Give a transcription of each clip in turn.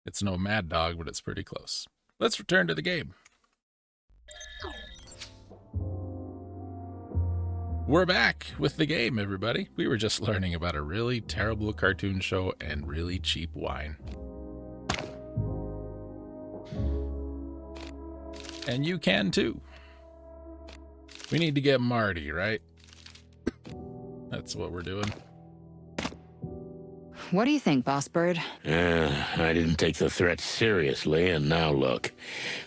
It's no mad dog, but it's pretty close. Let's return to the game. We're back with the game, everybody. We were just learning about a really terrible cartoon show and really cheap wine. And you can too. We need to get Marty, right? That's what we're doing. What do you think, Boss Bird? I didn't take the threat seriously, and now look.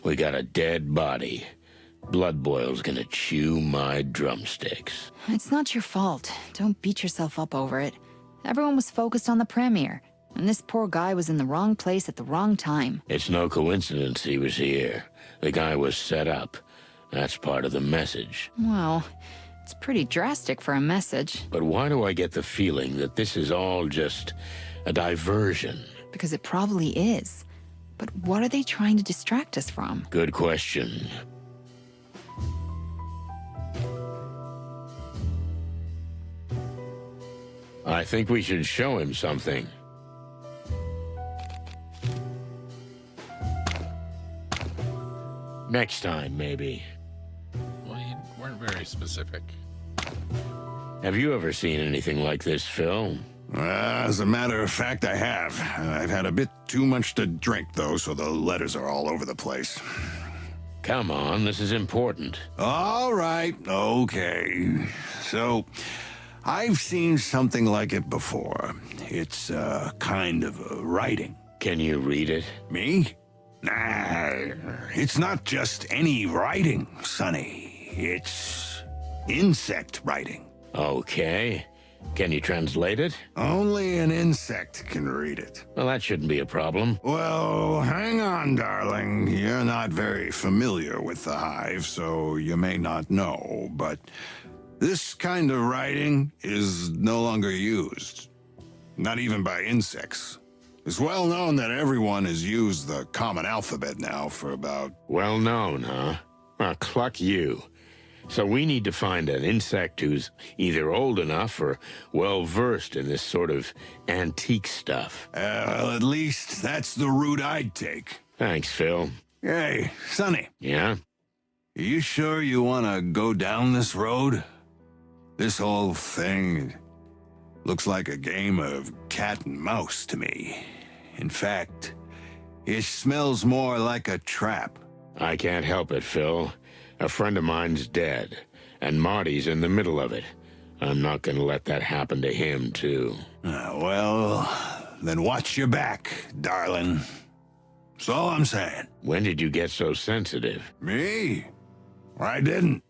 We got a dead body. Blood Boil's gonna chew my drumsticks. It's not your fault. Don't beat yourself up over it. Everyone was focused on the premiere, and this poor guy was in the wrong place at the wrong time. It's no coincidence he was here. The guy was set up. That's part of the message. Well, it's pretty drastic for a message. But why do I get the feeling that this is all just a diversion? Because it probably is. But what are they trying to distract us from? Good question. I think we should show him something. Next time, maybe. Well, you weren't very specific. Have you ever seen anything like this, Phil? As a matter of fact, I have. I've had a bit too much to drink, though, so the letters are all over the place. Come on, this is important. All right, okay. So, I've seen something like it before. It's kind of writing. Can you read it? Me? Nah, it's not just any writing, Sonny. It's insect writing. Okay. Can you translate it? Only an insect can read it. Well, that shouldn't be a problem. Well, hang on, darling. You're not very familiar with the Hive, so you may not know, but this kind of writing is no longer used. Not even by insects. It's well known that everyone has used the common alphabet now for about... Well known, huh? Well, cluck you. So we need to find an insect who's either old enough or well-versed in this sort of antique stuff. Well, at least that's the route I'd take. Thanks, Phil. Hey, Sonny, Yeah? are you sure you want to go down this road? This whole thing looks like a game of cat and mouse to me. In fact, it smells more like a trap. I can't help it, Phil. A friend of mine's dead, and Marty's in the middle of it. I'm not gonna let that happen to him, too. Well, then watch your back, darling. That's all I'm saying. When did you get so sensitive? Me? I didn't.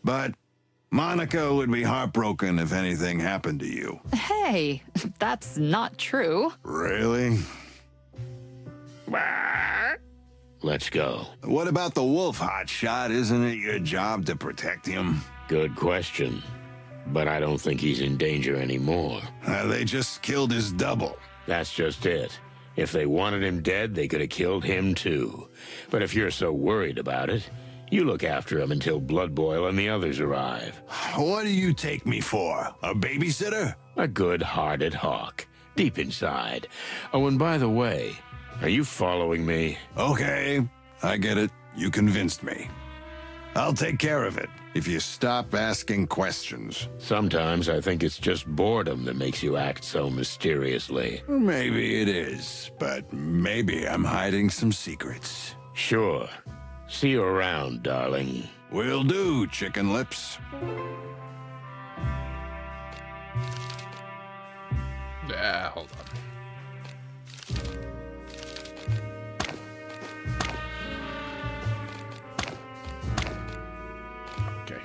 But Monica would be heartbroken if anything happened to you. Hey, that's not true. Really? Let's go. What about the wolf, hotshot? Isn't it your job to protect him? Good question. But I don't think he's in danger anymore. They just killed his double. That's just it. If they wanted him dead, they could have killed him too. But if you're so worried about it, you look after him until Blood Boil and the others arrive. What do you take me for? A babysitter? A good-hearted hawk, deep inside. Oh, and by the way, are you following me? Okay, I get it. You convinced me. I'll take care of it if you stop asking questions. Sometimes I think it's just boredom that makes you act so mysteriously. Maybe it is, but maybe I'm hiding some secrets. Sure. See you around, darling. Will do, chicken lips. Yeah, hold on. Okay.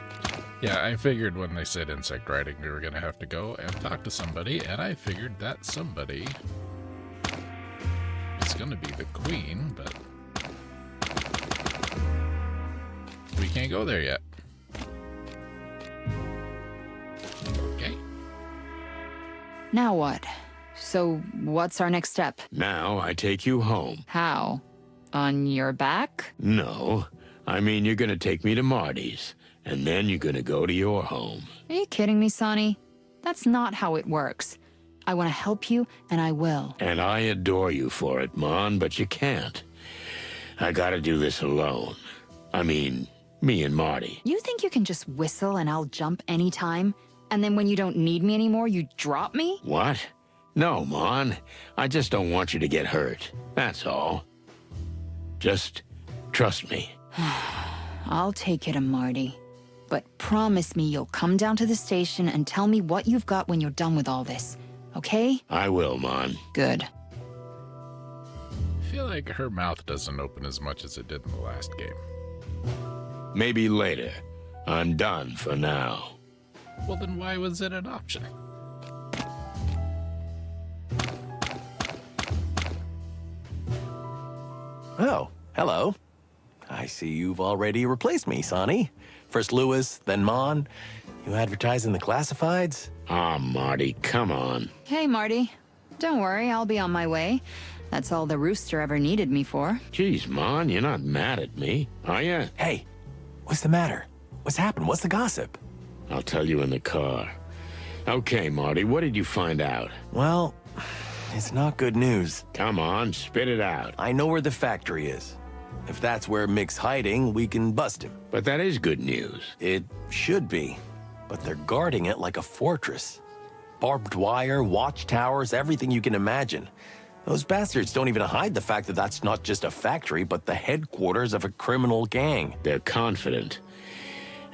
Yeah, I figured when they said insect writing, we were going to have to go and talk to somebody, and I figured that somebody is going to be the queen, but we can't go there yet. Okay. Now what? So, what's our next step? Now I take you home. How? On your back? No, I mean you're gonna take me to Marty's, and then you're gonna go to your home. Are you kidding me, Sonny? That's not how it works. I want to help you, and I will. And I adore you for it, Mon, but you can't. I gotta do this alone. I mean, me and Marty. You think you can just whistle and I'll jump anytime? And then when you don't need me anymore, you drop me? What? No, Mon. I just don't want you to get hurt. That's all. Just trust me. I'll take it, Marty. But promise me you'll come down to the station and tell me what you've got when you're done with all this. Okay? I will, Mon. Good. I feel like her mouth doesn't open as much as it did in the last game. Maybe later. I'm done for now. Well, then why was it an option? Oh, hello. I see you've already replaced me, Sonny. First Lewis, then Mon. You advertise in the classifieds? Ah, Marty, come on. Hey, Marty. Don't worry, I'll be on my way. That's all the rooster ever needed me for. Geez, Mon, you're not mad at me, are you? Hey, what's the matter? What's happened? What's the gossip? I'll tell you in the car. Okay, Marty, what did you find out? Well, it's not good news. Come on, spit it out. I know where the factory is. If that's where Mick's hiding, we can bust him. But that is good news. It should be, but they're guarding it like a fortress. Barbed wire, watchtowers, everything you can imagine. Those bastards don't even hide the fact that that's not just a factory, but the headquarters of a criminal gang. They're confident.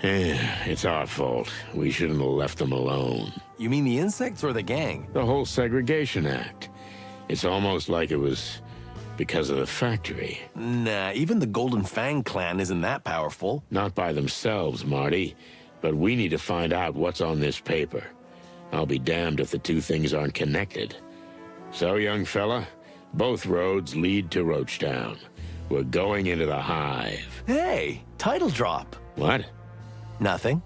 It's our fault. We shouldn't have left them alone. You mean the insects or the gang? The whole segregation act. It's almost like it was because of the factory. Nah, even the Golden Fang clan isn't that powerful. Not by themselves, Marty. But we need to find out what's on this paper. I'll be damned if the two things aren't connected. So, young fella, both roads lead to Roachtown. We're going into the Hive. Hey, title drop. What? Nothing.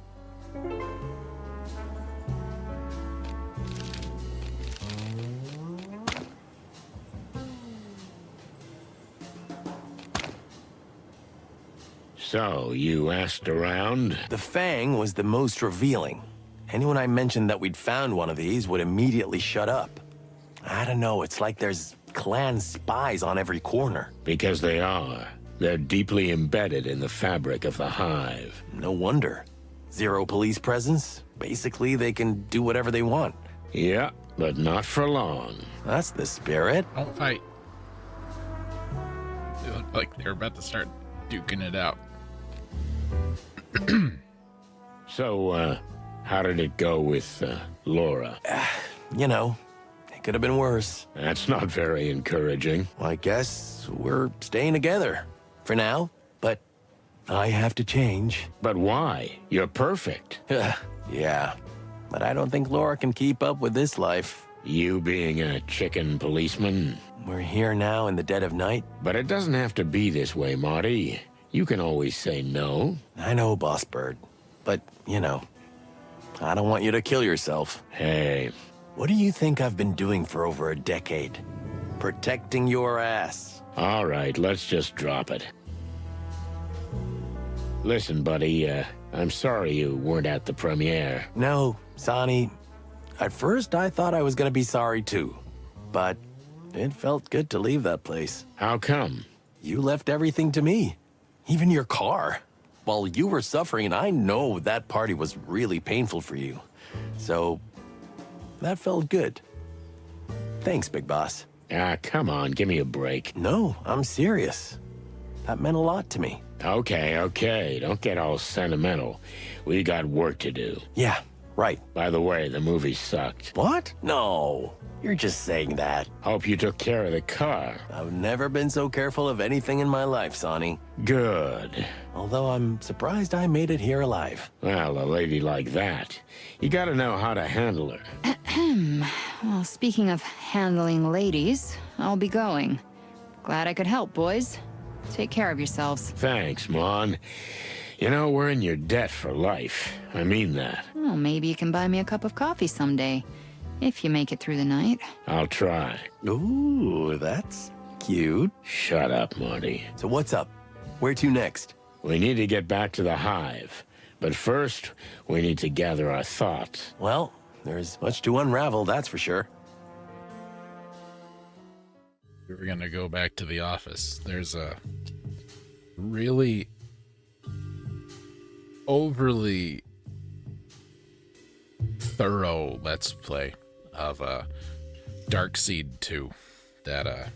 So, you asked around? The Fang was the most revealing. Anyone I mentioned that we'd found one of these would immediately shut up. I don't know, it's like there's clan spies on every corner. Because they are. They're deeply embedded in the fabric of the Hive. No wonder. Zero police presence. Basically, they can do whatever they want. Yeah, but not for long. That's the spirit. Don't fight. They look like they're about to start duking it out. So, how did it go with, Laura? You know, it could have been worse. That's not very encouraging. I guess we're staying together. For now. But I have to change. But why? You're perfect. Yeah. But I don't think Laura can keep up with this life. You being a chicken policeman. We're here now in the dead of night. But it doesn't have to be this way, Marty. You can always say no. I know, Boss Bird. But, you know, I don't want you to kill yourself. Hey. What do you think I've been doing for over a decade? Protecting your ass. All right, let's just drop it. Listen, buddy, I'm sorry you weren't at the premiere. No, Sonny. At first, I thought I was gonna be sorry too. But it felt good to leave that place. How come? You left everything to me. Even your car. While you were suffering, I know that party was really painful for you. So, that felt good. Thanks, Big Boss. Ah, come on, give me a break. No, I'm serious. That meant a lot to me. Okay, don't get all sentimental. We got work to do. Yeah, right. By the way, the movie sucked. What? No, you're just saying that. Hope you took care of the car. I've never been so careful of anything in my life, Sonny. Good. Although I'm surprised I made it here alive. Well, a lady like that, you gotta know how to handle her. Well, speaking of handling ladies, I'll be going. Glad I could help, boys. Take care of yourselves. Thanks, Mon. You know, we're in your debt for life. I mean that. Oh, maybe you can buy me a cup of coffee someday. If you make it through the night. I'll try. Ooh, that's cute. Shut up, Marty. So what's up? Where to next? We need to get back to the Hive. But first, we need to gather our thoughts. Well, there's much to unravel, that's for sure. we were gonna go back to the office. There's a really overly thorough Let's Play of Darkseid 2 that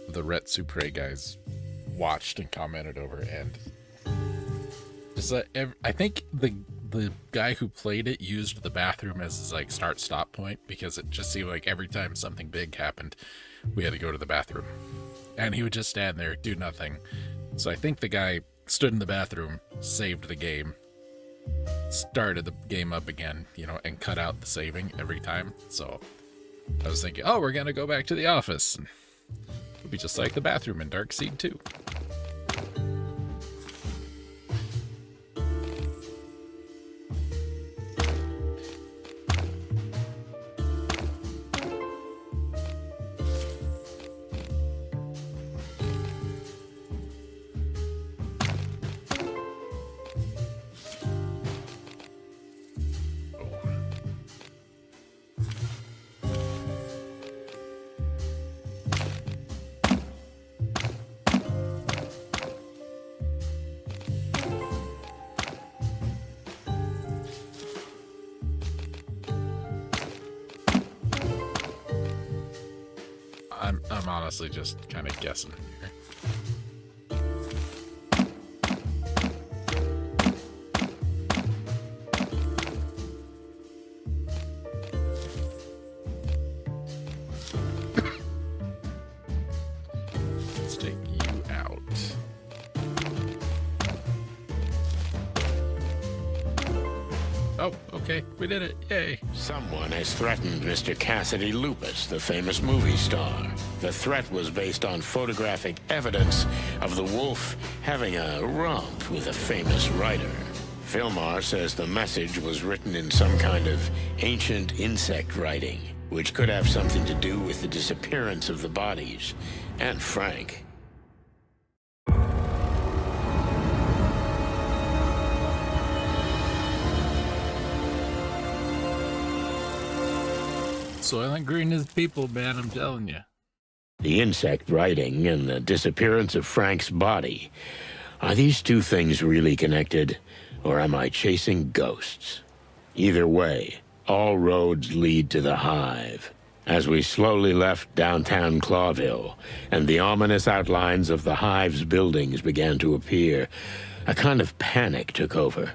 the Ret Supre guys watched and commented over, and just I think the guy who played it used the bathroom as his like start-stop point, because it just seemed like every time something big happened, we had to go to the bathroom, and he would just stand there, do nothing. So I think the guy stood in the bathroom, saved the game, started the game up again, you know, and cut out the saving every time. So I was thinking, oh, we're gonna go back to the office, and it'll be just like the bathroom in Darkseid 2. I'm honestly just kind of guessing here. Let's take you out. Oh, okay, we did it. Yay. Someone has threatened Mr. Cassidy Lupus, the famous movie star. The threat was based on photographic evidence of the wolf having a romp with a famous writer. Filmar says the message was written in some kind of ancient insect writing, which could have something to do with the disappearance of the bodies and Frank. Soylent Green is people, man, I'm telling you. The insect writing and the disappearance of Frank's body. Are these two things really connected, or am I chasing ghosts? Either way, all roads lead to the Hive. As we slowly left downtown Clawville, and the ominous outlines of the Hive's buildings began to appear, a kind of panic took over.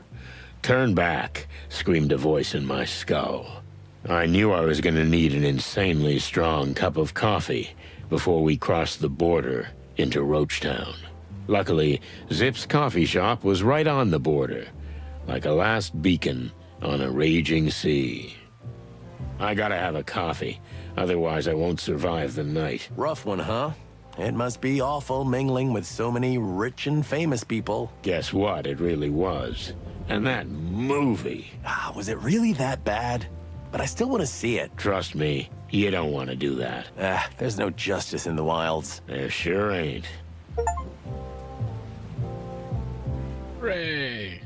"Turn back," screamed a voice in my skull. I knew I was going to need an insanely strong cup of coffee before we crossed the border into Roachtown. Luckily, Zip's coffee shop was right on the border, like a last beacon on a raging sea. I gotta have a coffee, otherwise I won't survive the night. Rough one, huh? It must be awful mingling with so many rich and famous people. Guess what? It really was. And that movie. Was it really that bad? But I still want to see it. Trust me, you don't want to do that. There's no justice in the wilds. There sure ain't. Hooray!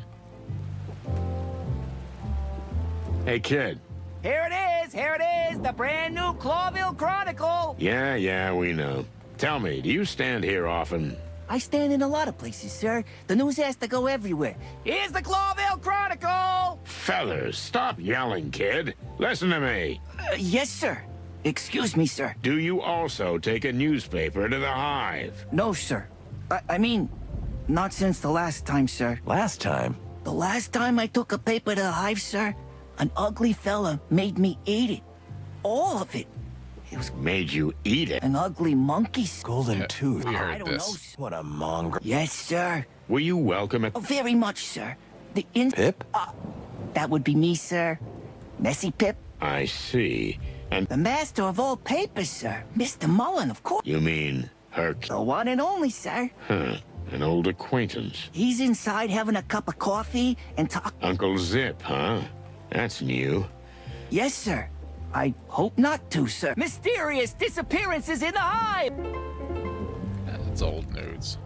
Hey, kid. Here it is, the brand new Clawville Chronicle. Yeah, we know. Tell me, do you stand here often? I stand in a lot of places, sir. The news has to go everywhere. Here's the Clawville Chronicle! Fellas, stop yelling, kid. Listen to me. Yes, sir. Excuse me, sir. Do you also take a newspaper to the Hive? No, sir. I mean, not since the last time, sir. Last time? The last time I took a paper to the Hive, sir, an ugly fella made me eat it. All of it. It was Made you eat it? an ugly monkey. Golden tooth. We I heard don't know, this. sir. What a mongrel. Yes, sir. Were you welcome at... Oh, very much, sir. The Pip? That would be me, sir. Messy Pip. I see. And The master of all papers, sir. Mr. Mullen, of course. you mean Herc? The one and only, sir. Huh. An old acquaintance. He's inside having a cup of coffee and talk. Uncle Zip, huh? That's new. Yes, sir. I hope not to, sir. Mysterious disappearances in the Hive! It's old news.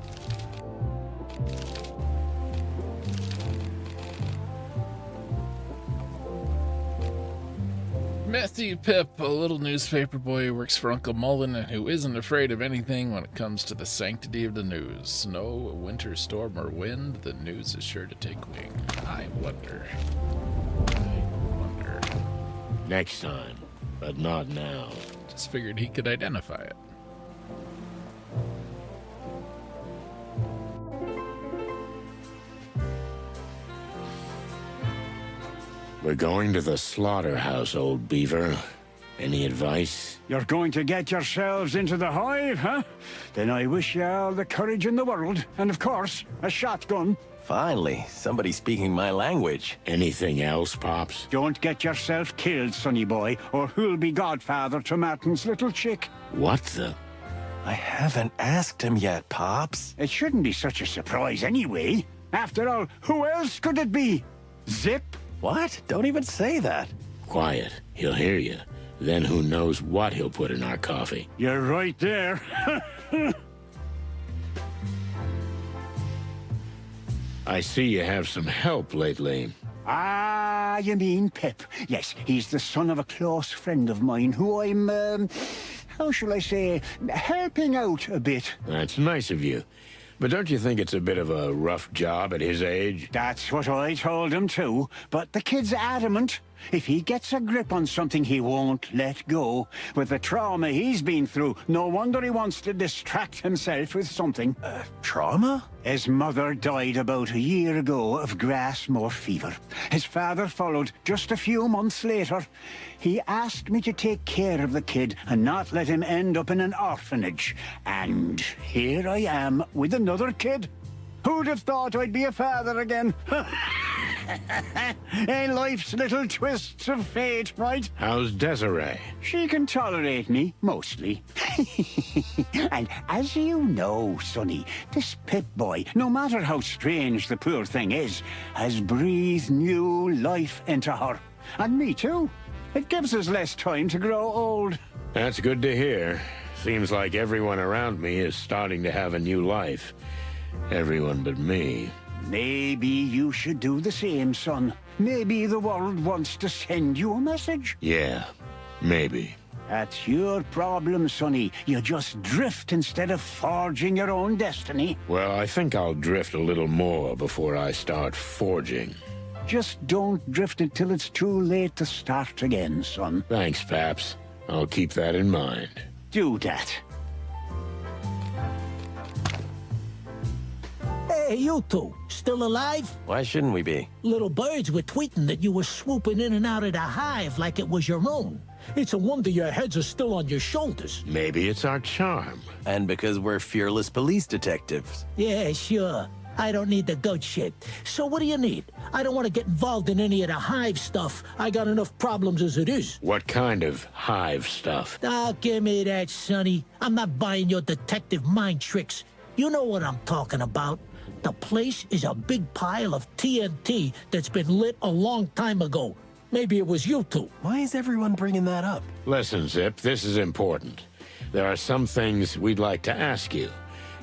Matthew Pip, a little newspaper boy who works for Uncle Mullen and who isn't afraid of anything when it comes to the sanctity of the news. Snow, winter, storm, or wind, the news is sure to take wing. I wonder. Next time, but not now. Just figured he could identify it. We're going to the slaughterhouse, old beaver. Any advice? You're going to get yourselves into the hive, huh? Then I wish you all the courage in the world, and of course, a shotgun. Finally, somebody speaking my language. Anything else, Pops? Don't get yourself killed, sonny boy, or who'll be godfather to Martin's little chick? What the? I haven't asked him yet, Pops. It shouldn't be such a surprise anyway. After all, who else could it be? Zip? What? Don't even say that. Quiet. He'll hear you. Then who knows what he'll put in our coffee. You're right there. I see you have some help lately. Ah, you mean Pip. Yes, he's the son of a close friend of mine who I'm, how shall I say, helping out a bit. That's nice of you. But don't you think it's a bit of a rough job at his age? That's what I told him too, but the kid's adamant. If he gets a grip on something, he won't let go. With the trauma he's been through, no wonder he wants to distract himself with something. Trauma? His mother died about a year ago of grass-moor fever. His father followed just a few months later. He asked me to take care of the kid and not let him end up in an orphanage. And here I am with another kid. Who'd have thought I'd be a father again? Ain't life's little twists of fate, right? How's Desiree? She can tolerate me, mostly. And as you know, Sonny, this Pip boy, no matter how strange the poor thing is, has breathed new life into her. And me too. It gives us less time to grow old. That's good to hear. Seems like everyone around me is starting to have a new life. Everyone but me. Maybe you should do the same, son. Maybe the world wants to send you a message. Yeah, maybe. That's your problem, Sonny. You just drift instead of forging your own destiny. Well, I think I'll drift a little more before I start forging. Just don't drift until it's too late to start again, son. Thanks, Paps. I'll keep that in mind. Do that. Hey, you two, still alive? Why shouldn't we be? Little birds were tweeting that you were swooping in and out of the hive like it was your own. It's a wonder your heads are still on your shoulders. Maybe it's our charm. And because we're fearless police detectives. Yeah, sure. I don't need the goat shit. So what do you need? I don't want to get involved in any of the hive stuff. I got enough problems as it is. What kind of hive stuff? Oh, give me that, Sonny. I'm not buying your detective mind tricks. You know what I'm talking about. The place is a big pile of TNT that's been lit a long time ago. Maybe it was you two. Why is everyone bringing that up? Listen, Zip, this is important. There are some things we'd like to ask you.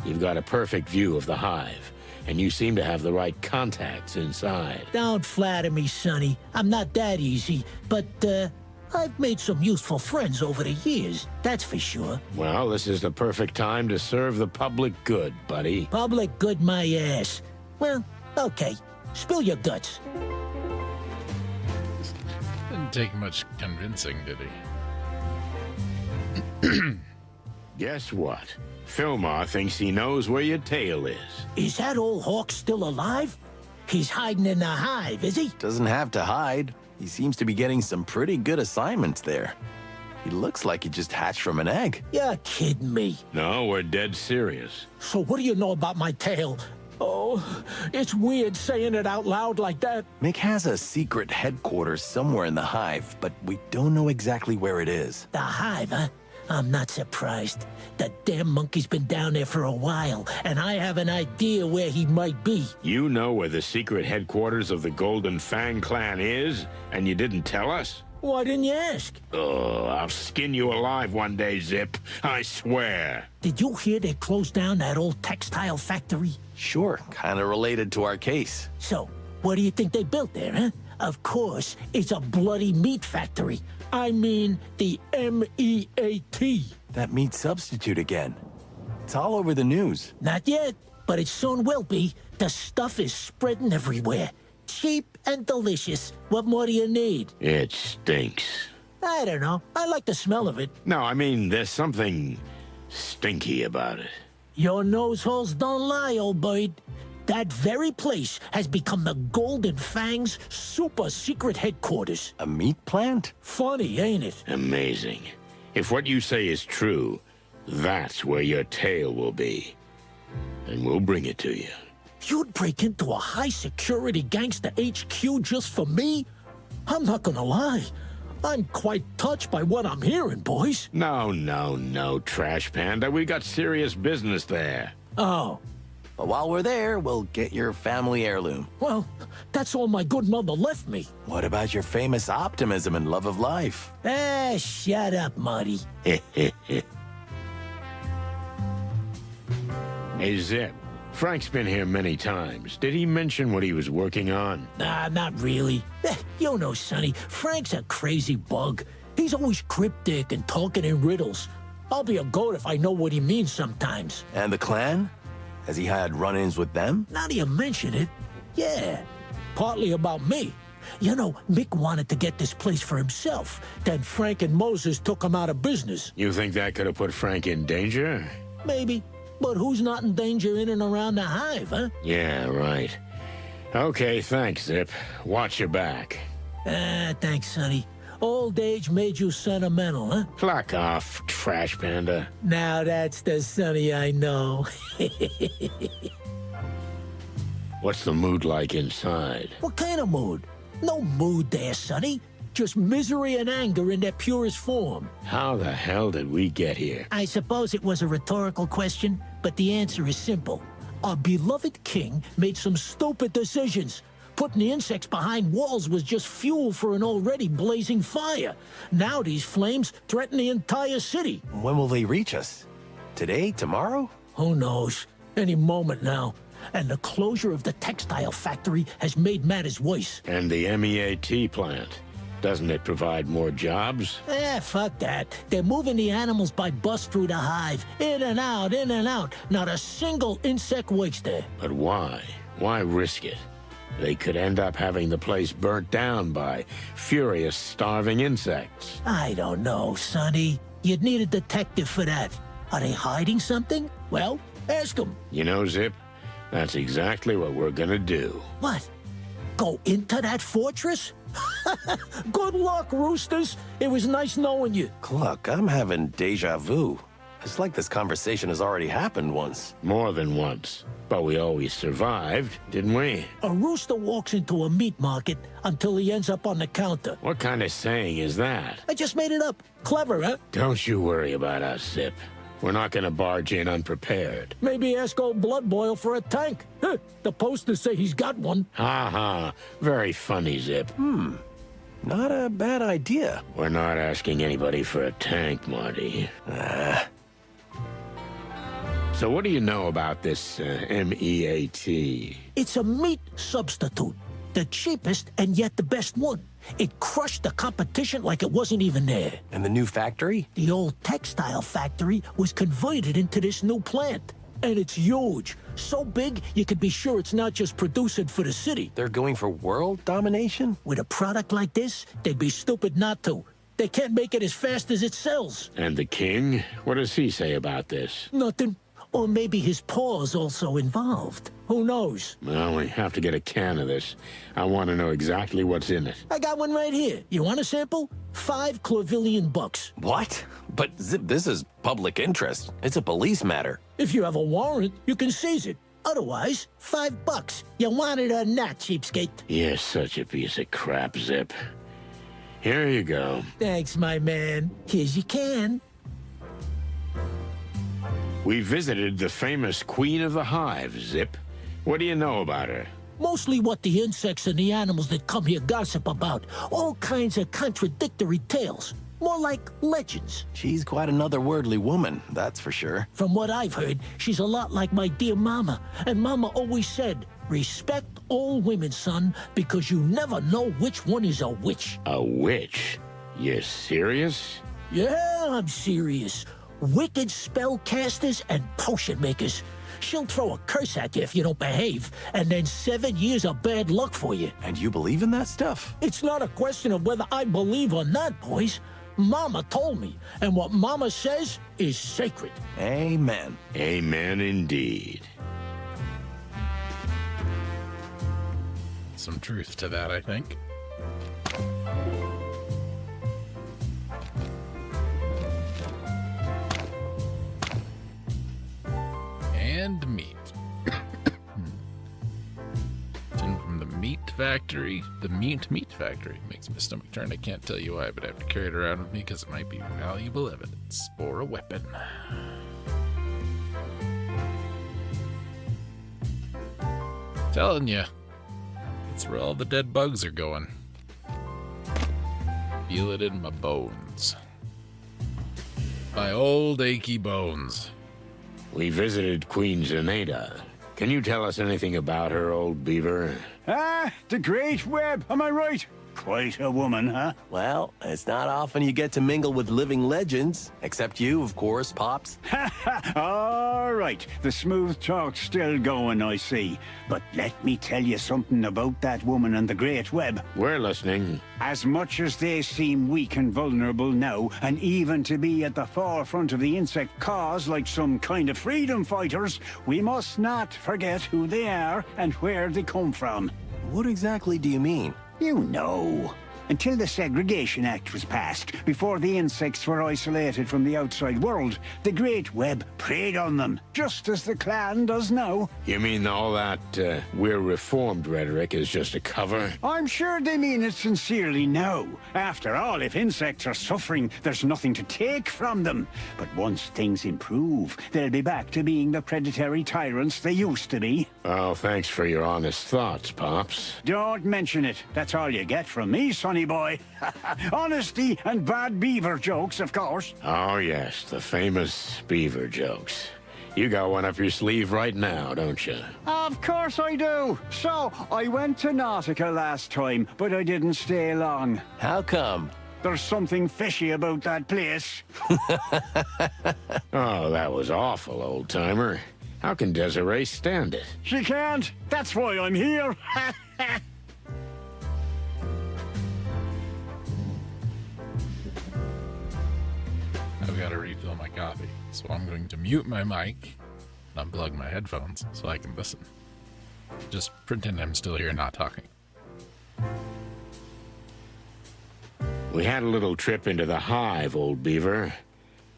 You've got a perfect view of the hive, and you seem to have the right contacts inside. Don't flatter me, Sonny. I'm not that easy, but, I've made some useful friends over the years, that's for sure. Well, this is the perfect time to serve the public good, buddy. Public good my ass. Well, okay. Spill your guts. Didn't take much convincing, did he? Guess what? Filmar thinks he knows where your tail is. Is that old hawk still alive? He's hiding in the hive, is he? Doesn't have to hide. He seems to be getting some pretty good assignments there. He looks like he just hatched from an egg. You're kidding me. No, we're dead serious. So what do you know about my tail? Oh, it's weird saying it out loud like that. Mick has a secret headquarters somewhere in the hive, but we don't know exactly where it is. The hive, huh? I'm not surprised. The damn monkey's been down there for a while, and I have an idea where he might be. You know where the secret headquarters of the Golden Fang clan is, and you didn't tell us? Why didn't you ask? Oh, I'll skin you alive one day, Zip. I swear. Did you hear they closed down that old textile factory? Sure, kind of related to our case. So, what do you think they built there, huh? Of course, it's a bloody meat factory. I mean the M-E-A-T. That meat substitute again. It's all over the news. Not yet, but it soon will be. The stuff is spreading everywhere. Cheap and delicious. What more do you need? It stinks. I don't know. I like the smell of it. No, I mean, there's something stinky about it. Your nose holes don't lie, old bird. That very place has become the Golden Fang's super secret headquarters. A meat plant? Funny, ain't it? Amazing. If what you say is true, that's where your tail will be. And we'll bring it to you. You'd break into a high-security gangster HQ just for me? I'm not gonna lie. I'm quite touched by what I'm hearing, boys. No, Trash Panda. We got serious business there. Oh, But while we're there, we'll get your family heirloom. well, that's all my good mother left me. What about your famous optimism and love of life? Ah, shut up, Marty. Hey, Zip. Frank's been here many times. Did he mention what he was working on? Nah, not really. You know, Sonny, Frank's a crazy bug. He's always cryptic and talking in riddles. I'll be a goat if I know what he means sometimes. And the clan? Has he had run-ins with them? Now that you mention it, yeah, partly about me. You know, Mick wanted to get this place for himself. Then Frank and Moses took him out of business. You think that could have put Frank in danger? Maybe. But who's not in danger in and around the Hive, huh? Yeah, right. Okay, thanks, Zip. Watch your back. Ah, thanks, Sonny. Old age made you sentimental, huh? Clock off, Trash Panda. Now that's the Sonny I know. What's the mood like inside? What kind of mood? No mood there, Sonny. Just misery and anger in their purest form. How the hell did we get here? I suppose it was a rhetorical question, but the answer is simple. Our beloved king made some stupid decisions. Putting the insects behind walls was just fuel for an already blazing fire. Now these flames threaten the entire city. When will they reach us? Today? Tomorrow? Who knows? Any moment now. And the closure of the textile factory has made matters worse. And the MEAT plant. Doesn't it provide more jobs? Fuck that. They're moving the animals by bus through the hive. In and out, in and out. Not a single insect waits there. But why? Why risk it? They could end up having the place burnt down by furious, starving insects. I don't know, Sonny. You'd need a detective for that. Are they hiding something? Well, ask them. You know, Zip, that's exactly what we're gonna do. What? Go into that fortress? Good luck, Roosters. It was nice knowing you. Cluck, I'm having deja vu. It's like this conversation has already happened once. More than once. But we always survived, didn't we? A rooster walks into a meat market until he ends up on the counter. What kind of saying is that? I just made it up. Clever, huh? Don't you worry about us, Zip. We're not gonna barge in unprepared. Maybe ask old Blood Boil for a tank. Huh, the posters say he's got one. Ha ha. Very funny, Zip. Not a bad idea. We're not asking anybody for a tank, Marty. So what do you know about this MEAT? It's a meat substitute. The cheapest and yet the best one. It crushed the competition like it wasn't even there. And the new factory? The old textile factory was converted into this new plant. And it's huge. So big, you can be sure it's not just producing for the city. They're going for world domination? With a product like this, they'd be stupid not to. They can't make it as fast as it sells. And the king? What does he say about this? Nothing. Or maybe his paw's also involved. Who knows? Well, we have to get a can of this. I want to know exactly what's in it. I got one right here. You want a sample? $5 What? But Zip, this is public interest. It's a police matter. If you have a warrant, you can seize it. Otherwise, $5. You want it or not, cheapskate? You're such a piece of crap, Zip. Here you go. Thanks, my man. Here's your can. We visited the famous Queen of the Hive, Zip. What do you know about her? Mostly what the insects and the animals that come here gossip about. All kinds of contradictory tales. More like legends. She's quite an otherworldly woman, that's for sure. From what I've heard, she's a lot like my dear mama. And mama always said, respect all women, son, because you never know which one is a witch. A witch? You serious? Yeah, I'm serious. Wicked spellcasters and potion makers. She'll throw a curse at you if you don't behave, and then 7 years of bad luck for you. And you believe in that stuff? It's not a question of whether I believe or not, boys. Mama told me, and what Mama says is sacred. Amen. Amen indeed. Some truth to that, I think. And meat. Tin from the meat factory. The meat factory makes my stomach turn. I can't tell you why, but I have to carry it around with me because it might be valuable evidence or a weapon. Telling you, that's where all the dead bugs are going. Feel it in my bones. My old achy bones. We visited Queen Zenaida. Can you tell us anything about her, old beaver? Ah, the Great Web, am I right? Quite a woman, huh? Well, it's not often you get to mingle with living legends. Except you, of course, Pops. All right, the smooth talk's still going, I see. But let me tell you something about that woman and the Great Web. We're listening. As much as they seem weak and vulnerable now, and even to be at the forefront of the insect cause like some kind of freedom fighters, we must not forget who they are and where they come from. What exactly do you mean? You know. Until the Segregation Act was passed, before the insects were isolated from the outside world, the Great Web preyed on them, just as the clan does now. You mean all that we're reformed rhetoric is just a cover? I'm sure they mean it sincerely now. After all, if insects are suffering, there's nothing to take from them. But once things improve, they'll be back to being the predatory tyrants they used to be. Oh, thanks for your honest thoughts, Pops. Don't mention it. That's all you get from me, sonny boy. Honesty and bad beaver jokes, of course. Oh, yes, the famous beaver jokes. You got one up your sleeve right now, don't you? Of course I do. So, I went to Nautica last time, but I didn't stay long. How come? There's something fishy about that place. Oh, that was awful, old-timer. How can Desiree stand it? She can't. That's why I'm here. I've got to refill my coffee, so I'm going to mute my mic and unplug my headphones so I can listen. Just pretend I'm still here not talking. We had a little trip into the Hive, old beaver.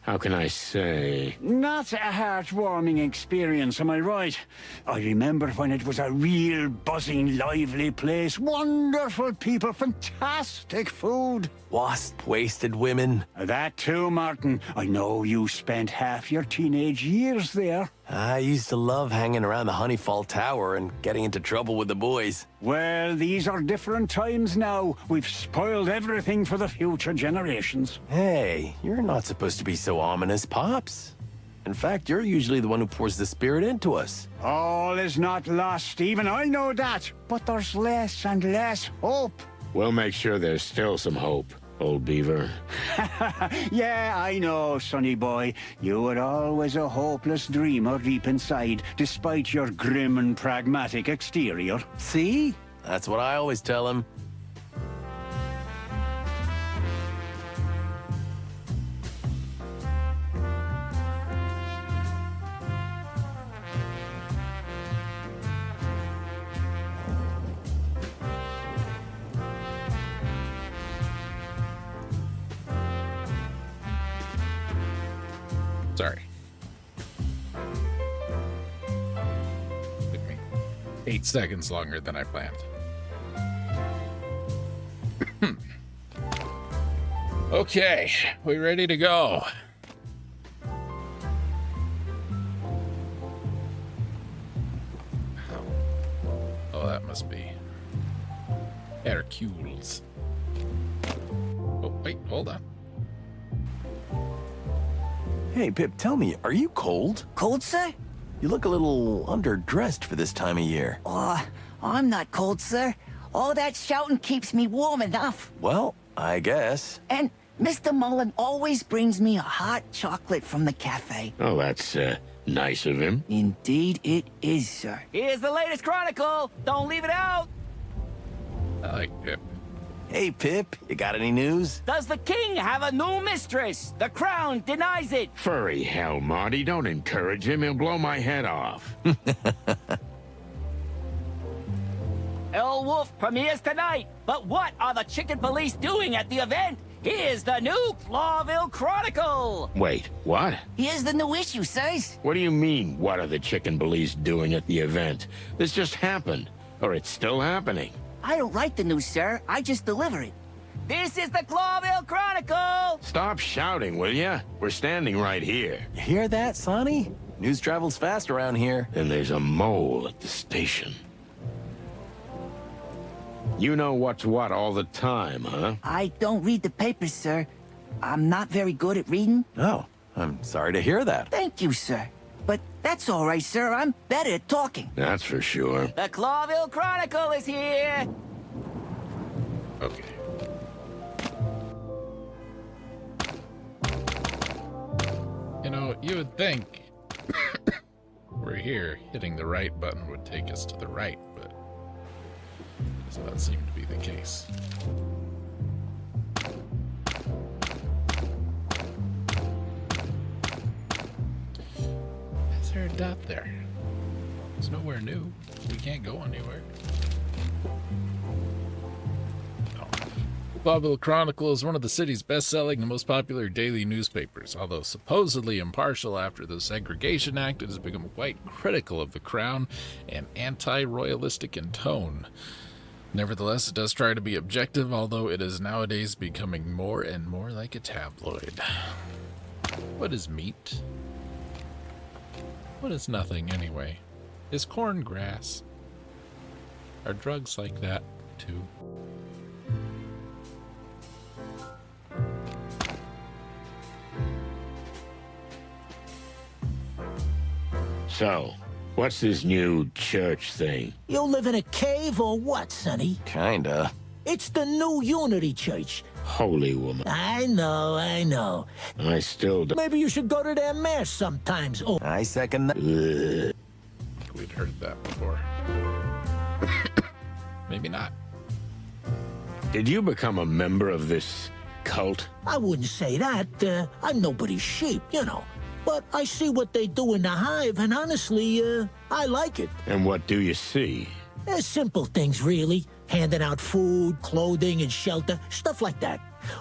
How can I say? Not a heartwarming experience, am I right? I remember when it was a real buzzing, lively place. Wonderful people, fantastic food. Wasp-wasted women. That too, Martin. I know you spent half your teenage years there. I used to love hanging around the Honeyfall Tower and getting into trouble with the boys. Well, these are different times now. We've spoiled everything for the future generations. Hey, you're not supposed to be so ominous, Pops. In fact, you're usually the one who pours the spirit into us. All is not lost, even I know that. But there's less and less hope. We'll make sure there's still some hope, old beaver. Yeah, I know, sonny boy. You were always a hopeless dreamer deep inside, despite your grim and pragmatic exterior. See? That's what I always tell him. Sorry. Took me 8 seconds longer than I planned. Okay, we ready to go? Oh, that must be Hercules. Oh, wait, hold on. Hey, Pip, tell me, are you cold? Cold, sir? You look a little underdressed for this time of year. I'm not cold, sir. All that shouting keeps me warm enough. Well, I guess. And Mr. Mullen always brings me a hot chocolate from the cafe. Oh, that's nice of him. Indeed it is, sir. Here's the latest chronicle. Don't leave it out. I like Pip. Hey, Pip, you got any news? Does the king have a new mistress? The crown denies it. Furry hell, Marty. Don't encourage him. He'll blow my head off. Elwolf premieres tonight. But what are the chicken police doing at the event? Here's the new Clawville Chronicle. Wait, what? Here's the new issue, sirs. What do you mean, what are the chicken police doing at the event? This just happened. Or it's still happening. I don't write the news, sir. I just deliver it. This is the Clawville Chronicle. Stop shouting, will ya? We're standing right here. You hear that, Sonny? News travels fast around here. And there's a mole at the station. You know what's what all the time, huh? I don't read the papers, sir. I'm not very good at reading. Oh, I'm sorry to hear that. Thank you, sir. But that's all right, sir. I'm better at talking. That's for sure. The Clawville Chronicle is here. Okay. You know, you would think we're here, hitting the right button would take us to the right, but does not seem to be the case. Is there a dot there? It's nowhere new. We can't go anywhere. Clawville Chronicle is one of the city's best-selling and most popular daily newspapers. Although supposedly impartial after the Segregation Act, it has become quite critical of the crown and anti-royalistic in tone. Nevertheless, it does try to be objective, although it is nowadays becoming more and more like a tabloid. What is meat? What is nothing, anyway? Is corn grass? Are drugs like that, too? So, what's this new church thing? You live in a cave or what, Sonny? Kinda. It's the new Unity Church. Holy woman. I know. I still don't. Maybe you should go to their mass sometimes. Oh, I second that. We'd heard that before. Maybe not. Did you become a member of this cult? I wouldn't say that. I'm nobody's sheep, you know. But I see what they do in the Hive, and honestly, I like it. And what do you see? Simple things, really. Handing out food, clothing, and shelter, stuff like that.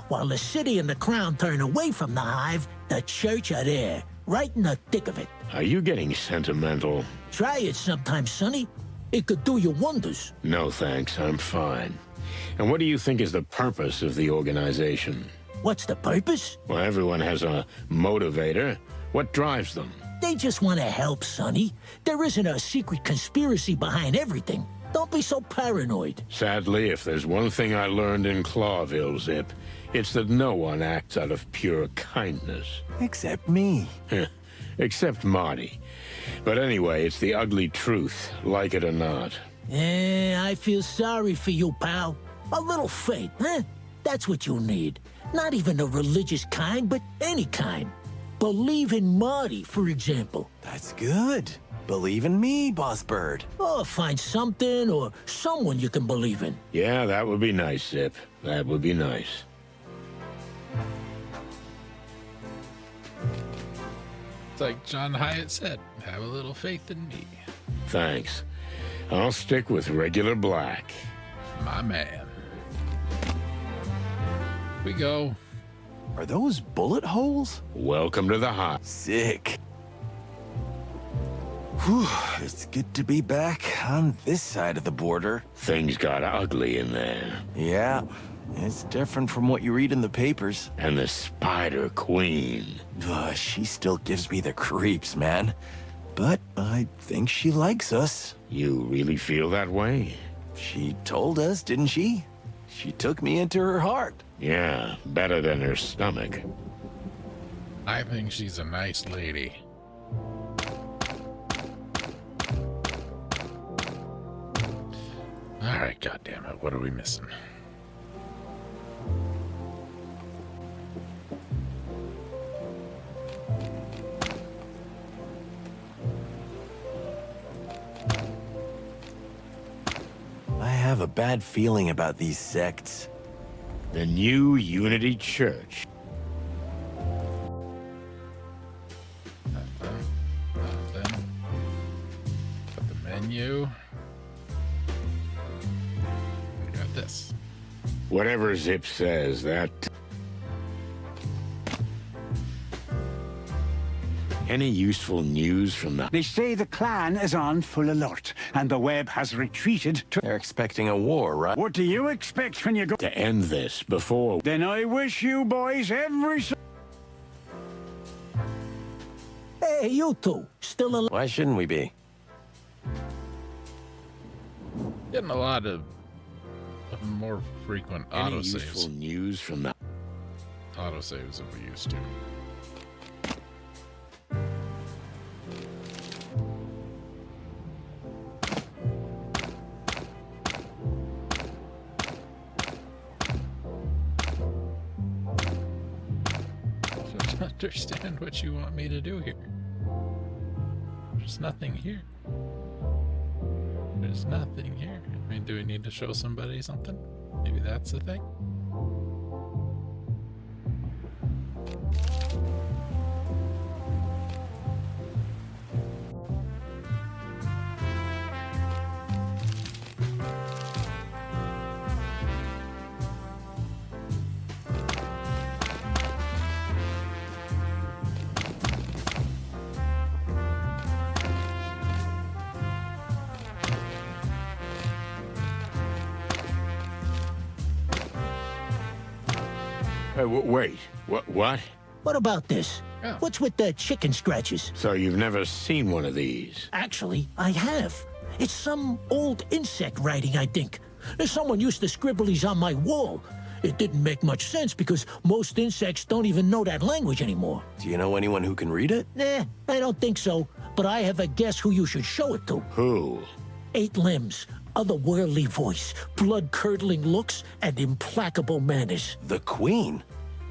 While the city and the crown turn away from the Hive, the church are there, right in the thick of it. Are you getting sentimental? Try it sometime, Sonny. It could do you wonders. No thanks, I'm fine. And what do you think is the purpose of the organization? What's the purpose? Well, everyone has a motivator. What drives them? They just want to help, Sonny. There isn't a secret conspiracy behind everything. Don't be so paranoid. Sadly, if there's one thing I learned in Clawville, Zip, it's that no one acts out of pure kindness. Except me. Except Marty. But anyway, it's the ugly truth, like it or not. I feel sorry for you, pal. A little faith, huh? That's what you need. Not even a religious kind, but any kind. Believe in Marty, for example. That's good. Believe in me, Boss Bird. Or find something or someone you can believe in. Yeah, that would be nice, Zip. That would be nice. It's like John Hyatt said, have a little faith in me. Thanks. I'll stick with regular black. My man. We go. Are those bullet holes? Welcome to the Hive. Sick. Whew, it's good to be back on this side of the border. Things got ugly in there. Yeah, it's different from what you read in the papers. And the Spider Queen. Ugh, she still gives me the creeps, man. But I think she likes us. You really feel that way? She told us, didn't she? She took me into her heart. Yeah, better than her stomach. I think she's a nice lady. All right, goddammit, what are we missing? have a bad feeling about these sects. The New Unity Church. Then got the menu. We got this. Whatever Zip says, that... Any useful news from the... They say the clan is on full alert, and the web has retreated to... They're expecting a war, right? What do you expect when you go... to end this before... Then I wish you boys every... Hey, you two, still alive? Why shouldn't we be? Getting a lot of more frequent Any autosaves. useful news from the... Autosaves that we used to. I don't understand what you want me to do here. There's nothing here. There's nothing here. I mean, do we need to show somebody something? Maybe that's the thing? Wait, what? What about this? Oh. What's with the chicken scratches? So you've never seen one of these? Actually, I have. It's some old insect writing, I think. Someone used to scribble these on my wall. It didn't make much sense because most insects don't even know that language anymore. Do you know anyone who can read it? Nah, I don't think so. But I have a guess who you should show it to. Who? 8 limbs, otherworldly voice, blood-curdling looks, and implacable manners. The Queen?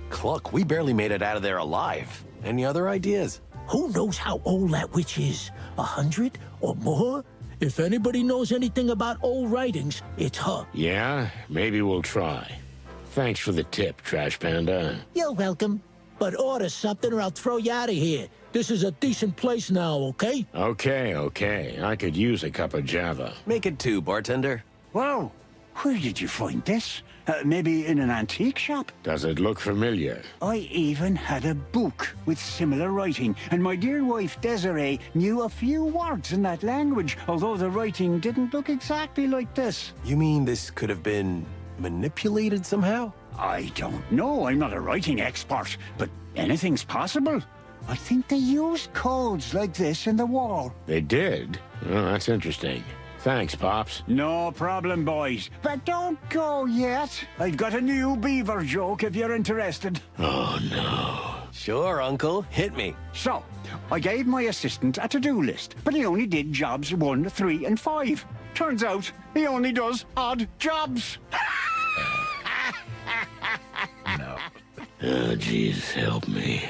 Cluck, we barely made it out of there alive. Any other ideas? Who knows how old that witch is? 100 or more? If anybody knows anything about old writings, it's her. Yeah, maybe we'll try. Thanks for the tip, Trash Panda. You're welcome. But order something or I'll throw you out of here. This is a decent place now, okay? Okay. I could use a cup of Java. Make it 2, bartender. Whoa! Where did you find this? Maybe in an antique shop? Does it look familiar? I even had a book with similar writing, and my dear wife Desiree knew a few words in that language, although the writing didn't look exactly like this. You mean this could have been manipulated somehow? I don't know, I'm not a writing expert, but anything's possible. I think they used codes like this in the wall. They did? Oh, that's interesting. Thanks, Pops. No problem, boys. But don't go yet. I've got a new beaver joke if you're interested. Oh, no. Sure, Uncle. Hit me. So, I gave my assistant a to-do list, but he only did jobs 1, 3, and 5. Turns out, he only does odd jobs. No. Oh, jeez, help me.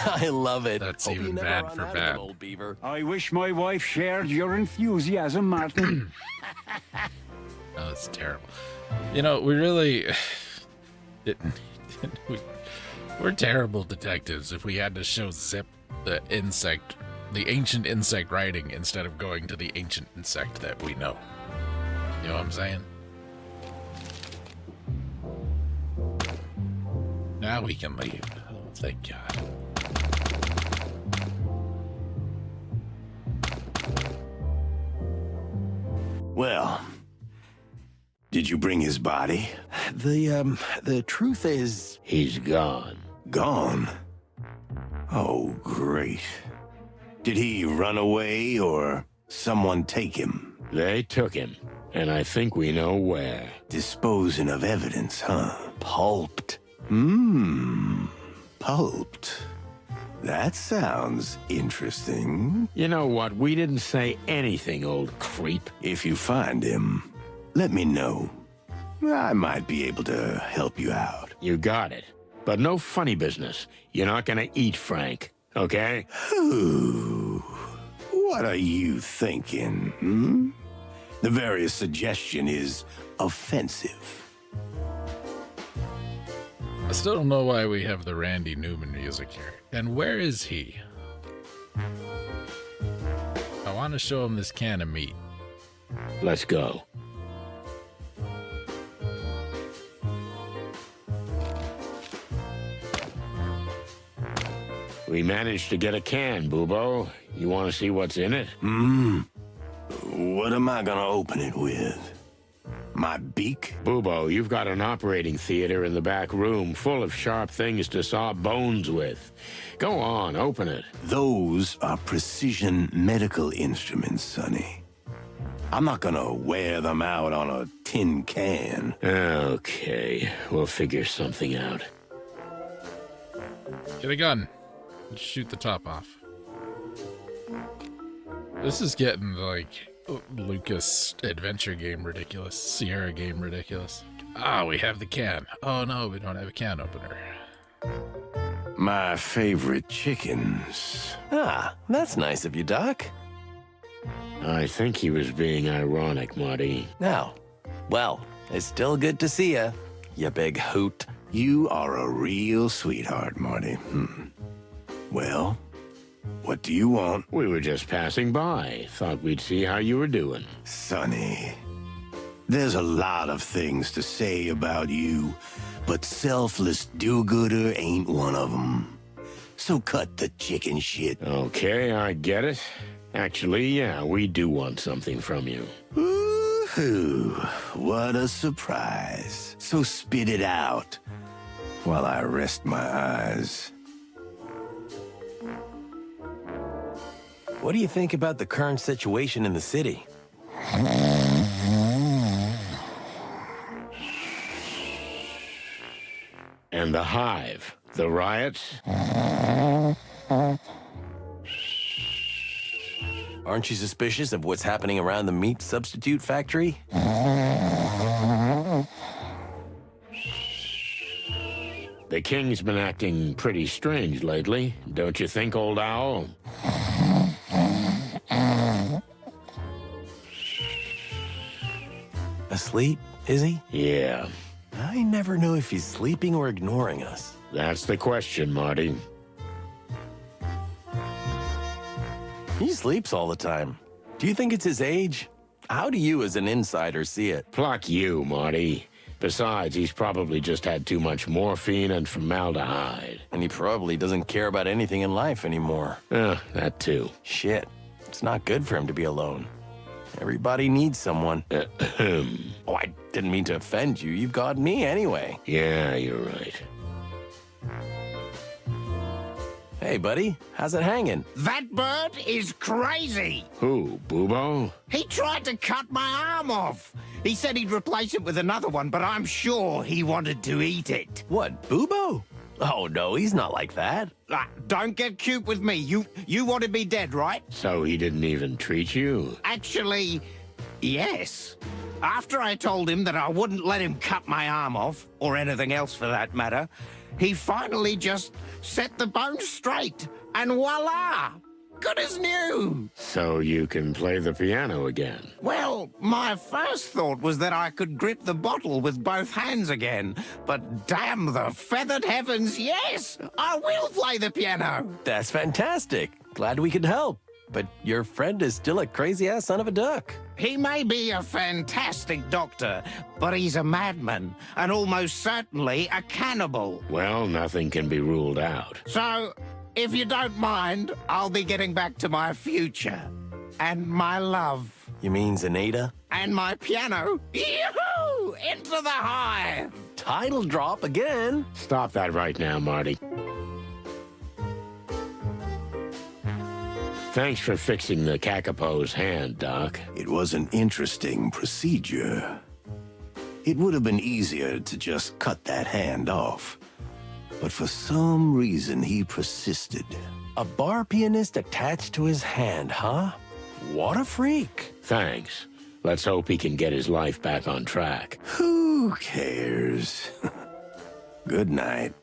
I love it. That's Hope you even never bad run for out of bad. them, old beaver. I wish my wife shared your enthusiasm, Martin. Oh, that's terrible. You know, we really didn't. We're terrible detectives if we had to show Zip the ancient insect writing instead of going to the ancient insect that we know. You know what I'm saying? Now we can leave. Oh, thank God. Well, did you bring his body? The truth is... He's gone. Gone? Oh, great. Did he run away or someone take him? They took him, and I think we know where. Disposing of evidence, huh? Pulped. Pulped. That sounds interesting. You know what? We didn't say anything, old creep. If you find him, let me know. I might be able to help you out. You got it. But no funny business. You're not gonna eat Frank, okay? Ooh, what are you thinking, The very suggestion is offensive. I still don't know why we have the Randy Newman music here. And where is he? I want to show him this can of meat. Let's go. We managed to get a can, Bubo. You want to see what's in it? What am I gonna open it with? My beak? Bubo, you've got an operating theater in the back room full of sharp things to saw bones with. Go on, open it. Those are precision medical instruments, Sonny. I'm not gonna wear them out on a tin can. Okay, we'll figure something out. Get a gun. Shoot the top off. This is getting like Lucas adventure game ridiculous, Sierra game ridiculous. Ah, we have the can. Oh no, we don't have a can opener. My favorite chickens. Ah, that's nice of you, Doc. I think he was being ironic, Marty. Now, well, it's still good to see ya, you big hoot. You are a real sweetheart, Marty. Well, what do you want? We were just passing by. Thought we'd see how you were doing. Sonny, there's a lot of things to say about you, but selfless do-gooder ain't one of them. So cut the chicken shit. Okay, I get it. Actually, yeah, we do want something from you. Ooh, what a surprise. So spit it out while I rest my eyes. What do you think about the current situation in the city? And the Hive, the riots? Aren't you suspicious of what's happening around the meat substitute factory? The king's been acting pretty strange lately, don't you think, old owl? Asleep, is he? Yeah, I never know if he's sleeping or ignoring us. that's the question, Marty. He sleeps all the time. Do you think it's his age? How do you, as an insider, see it? Pluck you, Marty. Besides, he's probably just had too much morphine and formaldehyde. And he probably doesn't care about anything in life anymore. That too. Shit. It's not good for him to be alone. Everybody needs someone. Oh, I didn't mean to offend you. You've got me anyway. Yeah, you're right. Hey, buddy. How's it hanging? That bird is crazy. Who, Bubo? He tried to cut my arm off. He said he'd replace it with another one, but I'm sure he wanted to eat it. What, Bubo? Oh, no, he's not like that. Don't get cute with me. You wanted me dead, right? So he didn't even treat you? Actually, yes. After I told him that I wouldn't let him cut my arm off, or anything else for that matter, he finally just set the bone straight, and voila! Good as new! So you can play the piano again? Well, my first thought was that I could grip the bottle with both hands again, but damn the feathered heavens, yes! I will play the piano! That's fantastic. Glad we could help. But your friend is still a crazy-ass son of a duck. He may be a fantastic doctor, but he's a madman, and almost certainly a cannibal. Well, nothing can be ruled out. So, if you don't mind, I'll be getting back to my future. And my love. You mean Zenaida? And my piano. Yoo-hoo! Into the hive! Title drop again. Stop that right now, Marty. Thanks for fixing the Kakapo's hand, Doc. It was an interesting procedure. It would have been easier to just cut that hand off. But for some reason, he persisted. A bar pianist attached to his hand, huh? What a freak. Thanks. Let's hope he can get his life back on track. Who cares? Good night.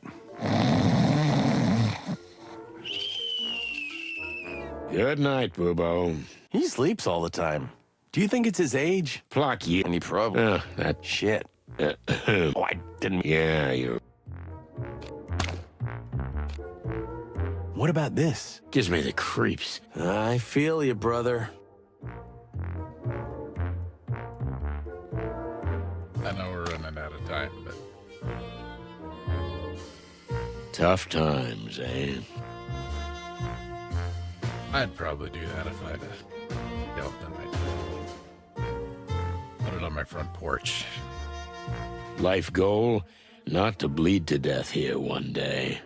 Good night, Bubo. He sleeps all the time. Do you think it's his age? Pluck you. Any problem? That Shit. Oh, I didn't. Yeah, you What about this? gives me the creeps. I feel you, brother. I know we're running out of time, but Tough times, eh? I'd probably do that if I'd dealt in my put it on my front porch. Life goal, not to bleed to death here one day.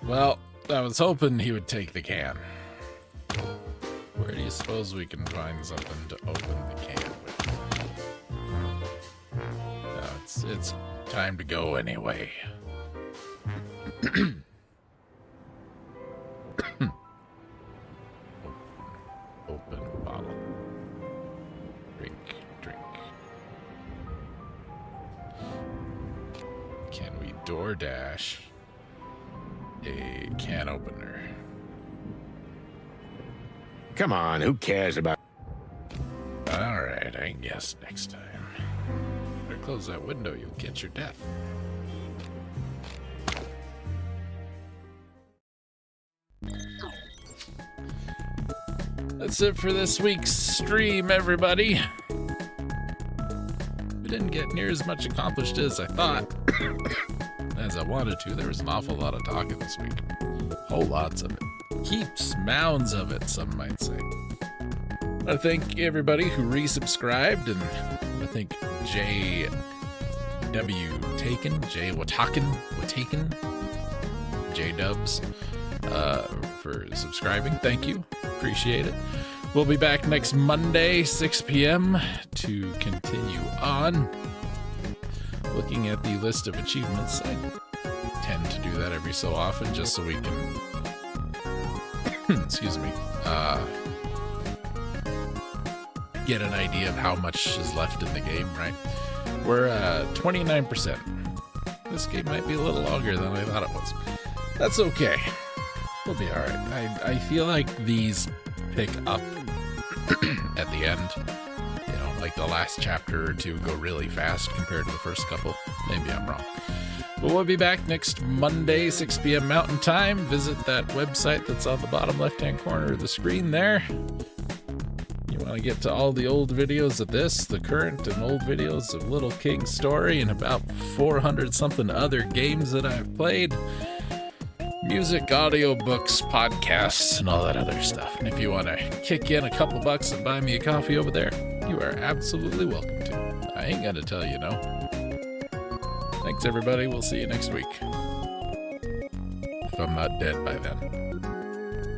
Well, I was hoping he would take the can. Where do you suppose we can find something to open the can with? No, it's time to go anyway. Open bottle. Drink. Can we DoorDash a can opener? Come on, who cares about... Alright, I guess next time. Better close that window, you'll catch your death. That's it for this week's stream, everybody. We didn't get near as much accomplished as I thought. As I wanted to. There was an awful lot of talking this week. Whole lots of it. Heaps, mounds of it, some might say. I thank everybody who resubscribed, and I think J Dubs, for subscribing. Thank you. Appreciate it. We'll be back next Monday, 6 p.m. to continue on looking at the list of achievements. I tend to do that every so often just so we can excuse me, get an idea of how much is left in the game, right? We're 29%. This game might be a little longer than I thought it was. That's okay. We'll be alright. I feel like these pick up at the end. You know, like the last chapter or two go really fast compared to the first couple. Maybe I'm wrong. But we'll be back next Monday, 6 p.m. Mountain Time. Visit that website that's on the bottom left-hand corner of the screen there. You want to get to all the old videos of this, the current and old videos of Little King's Story, and about 400-something other games that I've played. Music, audiobooks, podcasts, and all that other stuff. And if you want to kick in a couple bucks and buy me a coffee over there, you are absolutely welcome to. I ain't gonna tell you no. Thanks, everybody. We'll see you next week. If I'm not dead by then.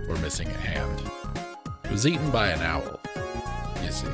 Or missing a hand. It was eaten by an owl, you see.